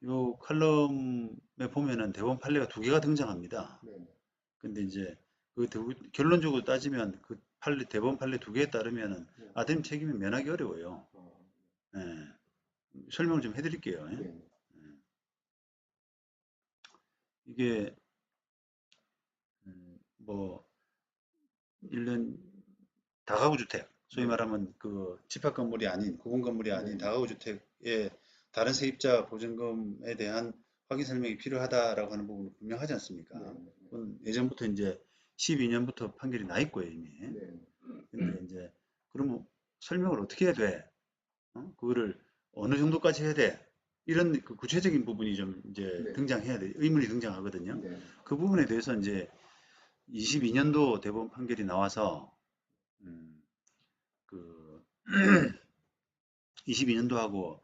요 칼럼에 보면은 대법원 판례가 두 개가 등장합니다. 네. 근데 이제 결론적으로 따지면 그 대법원 판례 두 개에 따르면은 네. 아드님 책임이 면하기 어려워요. 어, 예, 설명을 좀 해드릴게요. 예. 네. 이게 뭐 일년 다가구 주택, 소위 네. 말하면 그 집합 건물이 아닌 구분 건물이 네. 아닌 다가구 주택에 다른 세입자 보증금에 대한 확인 설명이 필요하다라고 하는 부분은 분명하지 네. 않습니까? 네. 그건 예전부터 이제 12년부터 판결이 나 있고요, 이미. 네. 근데 이제 그러면 설명을 어떻게 해야 돼? 그거를 어느 정도까지 해야 돼? 이런 그 구체적인 부분이 좀 이제 네. 등장해야 돼. 의문이 등장하거든요. 네. 그 부분에 대해서 이제 22년도 대법원 판결이 나와서 음, 그 22년도하고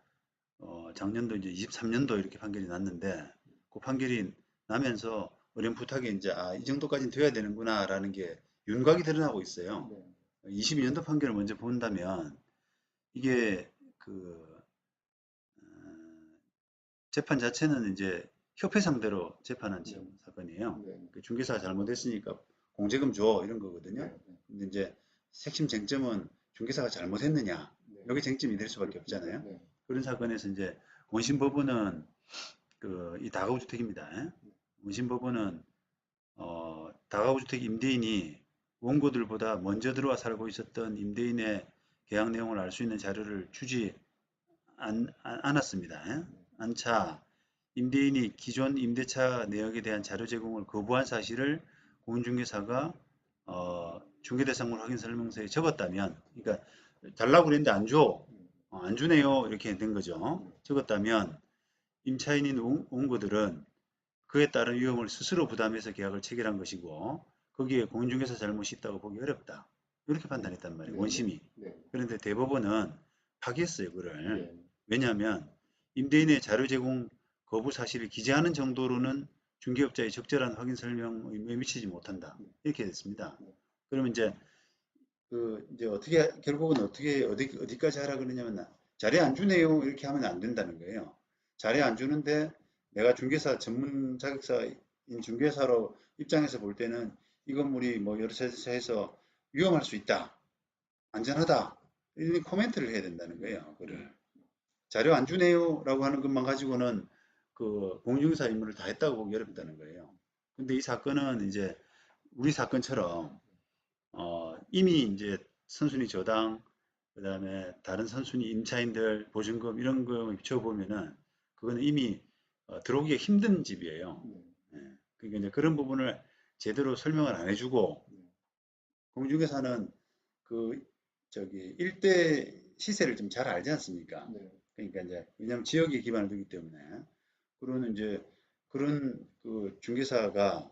작년도 이제 23년도 이렇게 판결이 났는데 그 판결이 나면서 어렴풋하게 이제 이 정도까지는 돼야 되는구나라는 게 윤곽이 드러나고 있어요. 네. 22년도 판결을 먼저 본다면 이게 그 재판 자체는 이제 협회 상대로 재판한 네. 사건이에요. 네. 그 중개사가 잘못했으니까 공제금 줘 이런 거거든요. 네. 근데 이제 핵심 쟁점은 중개사가 잘못했느냐 네. 여기 쟁점이 될 수밖에 네. 없잖아요. 네. 그런 사건에서 이제 원심법원은 이 다가구 주택입니다. 원심법원은 다가구 주택 임대인이 원고들보다 먼저 들어와 살고 있었던 임대인의 계약 내용을 알 수 있는 자료를 주지 않았습니다. 안차 임대인이 기존 임대차 내역에 대한 자료 제공을 거부한 사실을 공인중개사가 중개대상물 확인 설명서에 적었다면, 그러니까 달라고 그랬는데 안 줘, 안 주네요 이렇게 된 거죠. 적었다면 임차인인 원고들은 그에 따른 위험을 스스로 부담해서 계약을 체결한 것이고 거기에 공인중개사 잘못이 있다고 보기 어렵다. 이렇게 네. 판단했단 말이에요. 네. 네. 원심이. 네. 그런데 대법원은 파기했어요. 그를. 네. 왜냐하면 임대인의 자료 제공 거부 사실을 기재하는 정도로는 중개업자의 적절한 확인 설명에 미치지 못한다. 이렇게 됐습니다. 그러면 이제 어떻게 결국은 어디까지 하라 그러냐면 자료 안 주네요 이렇게 하면 안 된다는 거예요. 자료 안 주는데 내가 중개사 전문 자격사인 중개사로 입장에서 볼 때는 이 건물이 뭐 여러 차에서 위험할 수 있다, 안전하다 이런 코멘트를 해야 된다는 거예요. 그를 자료 안 주네요라고 하는 것만 가지고는 그 공중사 임무를 다 했다고 보기 어렵다는 거예요. 근데 이 사건은 이제 우리 사건처럼 이미 이제 선순위 저당, 그 다음에 다른 선순위 임차인들 보증금 이런 거 비춰보면은 그거는 이미 들어오기가 힘든 집이에요. 예. 그러니까 이제 그런 부분을 제대로 설명을 안 해주고 공중개사는 그 일대 시세를 좀 잘 알지 않습니까? 네. 그러니까 이제 왜냐하면 지역에 기반을 두기 때문에 그러는 이제 그런 그 중개사가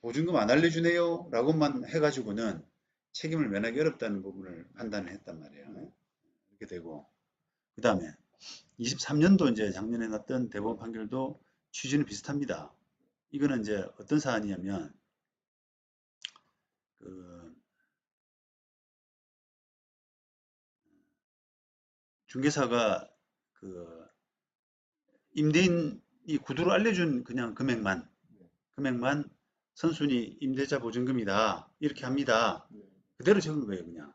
보증금 안 알려주네요 라고만 해가지고는 책임을 면하기 어렵다는 부분을 판단을 했단 말이에요. 이렇게 되고 그 다음에 23년도 이제 작년에 났던 대법원 판결도 취지는 비슷합니다. 이거는 이제 어떤 사안이냐면 그 중개사가 그 임대인이 구두로 알려준 그냥 금액만 선순위 임대차 보증금이다 이렇게 합니다. 그대로 적은 거예요 그냥.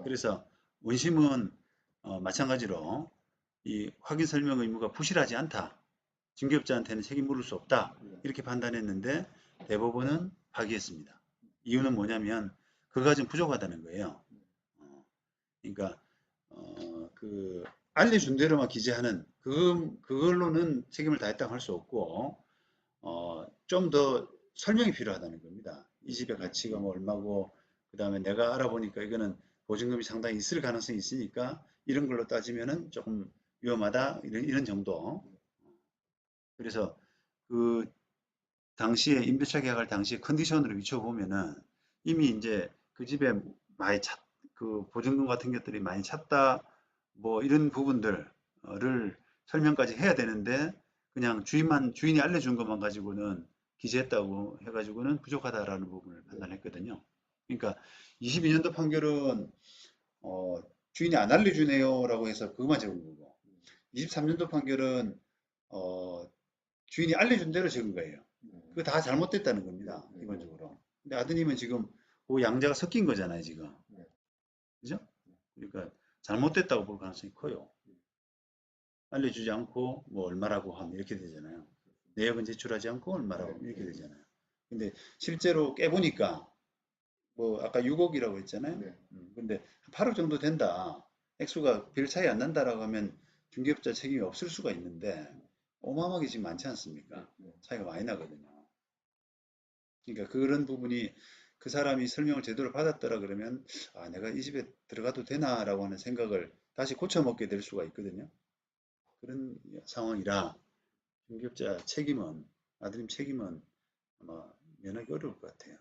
그래서 원심은 마찬가지로 이 확인 설명 의무가 부실하지 않다. 중개업자한테는 책임 물을 수 없다. 이렇게 판단했는데 대법원은 파기했습니다. 이유는 뭐냐면 그가 좀 부족하다는 거예요. 그러니까 그 알려준 대로만 기재하는 그걸로는 책임을 다했다고 할 수 없고 좀 더 설명이 필요하다는 겁니다. 이 집의 가치가 뭐 얼마고 그 다음에 내가 알아보니까 이거는 보증금이 상당히 있을 가능성이 있으니까 이런 걸로 따지면은 조금 위험하다 이런 정도. 그래서 그 당시에 임대차 계약할 당시에 컨디션으로 비춰보면은 이미 이제 그 집에 많이 그 보증금 같은 것들이 많이 찼다 뭐 이런 부분들을 설명까지 해야 되는데 그냥 주인이 알려준 것만 가지고는 기재했다고 해가지고는 부족하다라는 부분을 판단했거든요. 그러니까 22년도 판결은 주인이 안 알려주네요라고 해서 그것만 적은 거고 23년도 판결은 주인이 알려준 대로 적은 거예요. 네. 그거 다 잘못됐다는 겁니다. 네. 기본적으로. 근데 아드님은 지금 그 양자가 섞인 거잖아요, 지금. 네. 그죠? 그러니까 잘못됐다고 볼 가능성이 커요. 알려주지 않고 뭐 얼마라고 하면 이렇게 되잖아요. 내역은 제출하지 않고 얼마라고 하면 이렇게 되잖아요. 근데 실제로 깨보니까 뭐 아까 6억이라고 했잖아요. 네. 근데 8억 정도 된다. 액수가 별 차이 안 난다라고 하면 중개업자 책임이 없을 수가 있는데 어마어마하게 지금 많지 않습니까? 차이가 많이 나거든요. 그러니까 그런 부분이 그 사람이 설명을 제대로 받았더라 그러면 아 내가 이 집에 들어가도 되나라고 하는 생각을 다시 고쳐먹게 될 수가 있거든요. 그런 상황이라 중개업자 책임은 아드님 책임은 아마 면하기 어려울 것 같아요.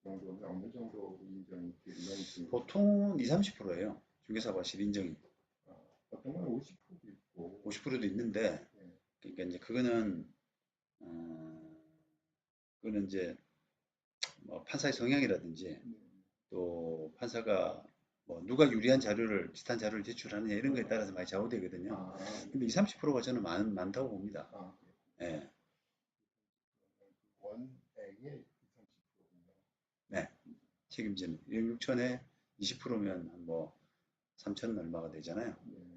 정도는 어느 정도 인정이 되는지. 보통은 2, 30%예요. 중개사 과실 인정이. 어떤 건 50%도 있고. 50%도 있는데 네. 그러니까 이제 어, 그거는 이제 뭐 판사의 성향이라든지 네. 또 판사가 뭐 누가 유리한 자료를 비슷한 자료를 제출하느냐 이런 거에 따라서 많이 좌우되거든요. 근데 2, 30%가 저는 많다고 봅니다. 예. 원액의 30%군요. 네. 책임지는 6천에 20%면 뭐 3천 얼마가 되잖아요. 예.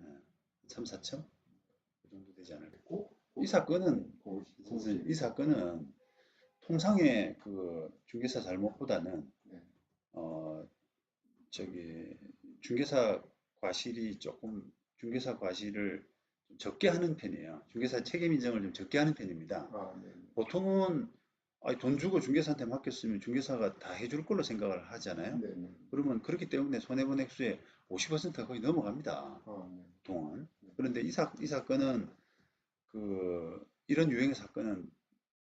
3, 4천? 그 정도 되지 않을까. 이 사건은 선생님, 이 사건은 통상의 그 중개사 잘못보다는 어 저기 중개사 과실이 조금 중개사 과실을 좀 적게 하는 편이에요. 중개사 책임 인정을 좀 적게 하는 편입니다. 보통은 아니, 돈 주고 중개사한테 맡겼으면 중개사가 다 해줄 걸로 생각을 하잖아요. 그러면 그렇기 때문에 손해본 액수의 50%가 거의 넘어갑니다. 보통은. 그런데 이 사건은 그 이런 유형의 사건은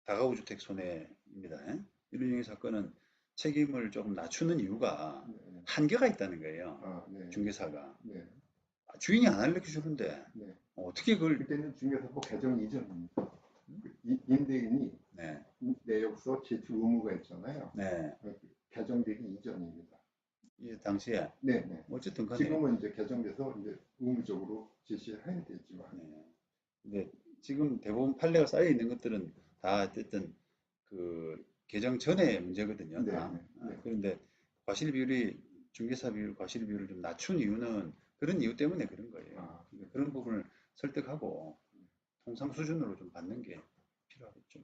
다가구 주택 손해입니다. 이런 유형의 사건은 책임을 조금 낮추는 이유가 한계가 있다는 거예요. 중개사가. 주인이 안 알려주는데 어떻게 그걸 그때는 중개사법 개정 이전입니다. 임대인이 네. 내역서 제출 의무가 있잖아요. 네. 개정되기 이전입니다. 이 당시에 네. 어쨌든 간에 지금은 이제 개정돼서 이제 의무적으로 제시를 해야 되지만. 네. 근데 지금 대부분 판례가 쌓여 있는 것들은 다 어쨌든 그 개정 전의 문제거든요. 다. 그런데 과실 비율이 중개사 비율, 과실 비율을 좀 낮춘 이유는 그런 이유 때문에 그런 거예요. 그러니까 그런 부분을 설득하고 통상 수준으로 좀 받는 게 필요하겠죠.